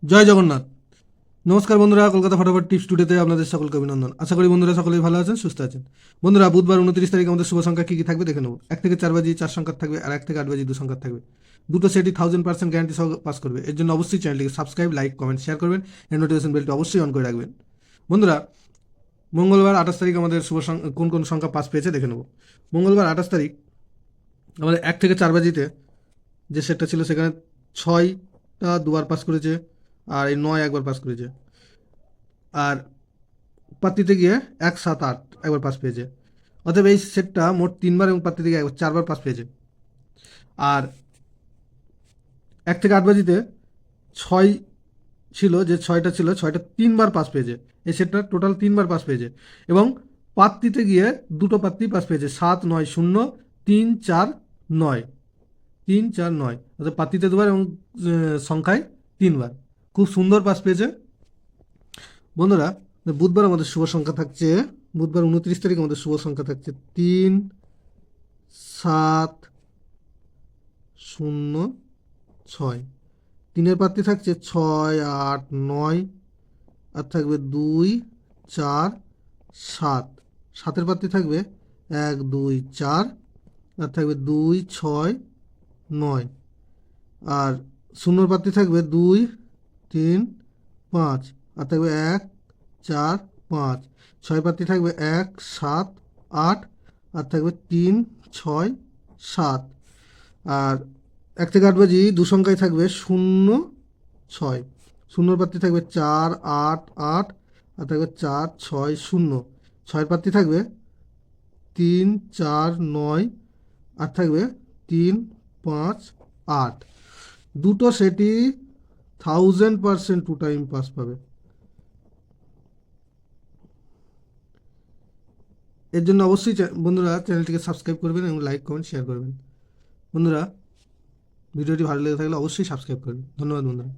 জয় জগন্নাথ। নমস্কার বন্ধুরা, কলকাতা ফটাফট টিপস টুডেতে আপনাদের সকলকে অভিনন্দন। আশা করি বন্ধুরা সকলেই ভালো আছেন, সুস্থ আছেন। বন্ধুরা, বুধবার 29 তারিখ আমাদের শুভ সংখ্যা কী কী থাকবে দেখে নেব। 1 থেকে 4 বাজি 4 সংখ্যা থাকবে, আর 1 থেকে 8 বাজি 2 সংখ্যা থাকবে। দুটো সেটই 1000% গ্যারান্টি সহ পাস করবে। এর জন্য অবশ্যই চ্যানেলটিকে সাবস্ক্রাইব, লাইক, কমেন্ট, শেয়ার করবেন। এর নোটিফিকেশন বেলটি অবশ্যই অন করে রাখবেন। বন্ধুরা, মঙ্গলবার 28 তারিখ আমাদের কোন কোন সংখ্যা পাস পেয়েছে দেখে নেব। মঙ্গলবার 28 তারিখ আমাদের 1 থেকে 4 বাজিতে যে সেটটা ছিল সেখানে 6টা দুবার পাস করেছে, আর এই 9 একবার পাস করেছে। আর পাত্রিতে গিয়ে 1, 7, 8 একবার পাস পেয়েছে। অতএব এই সেটটা মোট 3বার এবং পাত্রিতে গিয়ে 4বার পাস পেয়েছে। আর 1 থেকে 8 বাজিতে 6 ছিল, যে 6টা ছিল 6টা 3বার পাস পেয়েছে। এই সেটটা টোটাল 3বার পাস পেয়েছে। এবং পাত্রিতে গিয়ে দুটো পাত্রি পাস পেয়েছে, 7, 9, 0, 3, 4, 9। 3, 4, 9 অর্থাৎ পাত্রিতে দুবার এবং সংখ্যায় 3বার। খুব সুন্দর পাস পেয়েছে বন্ধুরা। বুধবার আমাদের শুভ সংখ্যা থাকছে, বুধবার 29 তারিখ আমাদের শুভ সংখ্যা থাকছে 3, 7, 0, 6। 3-এর প্রার্থী থাকছে 6, 8, 9, আর থাকবে 2, 4, 7। 7-এর প্রার্থী থাকবে 1, 2, 4, আর থাকবে 2, 6, 9। আর শূন্যর প্রার্থী থাকবে 2, 3, 5, আর থাকবে 1, 4, 5। 6 প্রার্থী থাকবে 1, 7, 8, আর থাকবে 3, 6, 7। আর 1 থেকে 8 বাজি দু সংখ্যায় থাকবে 0, 6। শূন্যর প্রার্থী থাকবে 4, 8, 8, আর থাকবে 4, 6, 0। 6 প্রার্থী থাকবে 3, 4, 9, আর থাকবে 3, 5, 8। দুটো সেটই 1000% 2 টাইম পাস পাবে। এর জন্য অবশ্যই বন্ধুরা চ্যানেলটিকে সাবস্ক্রাইব করবেন এবং লাইক, কমেন্ট, শেয়ার করবেন। বন্ধুরা, ভিডিওটি ভালো লেগে থাকলে অবশ্যই সাবস্ক্রাইব করবেন। ধন্যবাদ বন্ধুরা।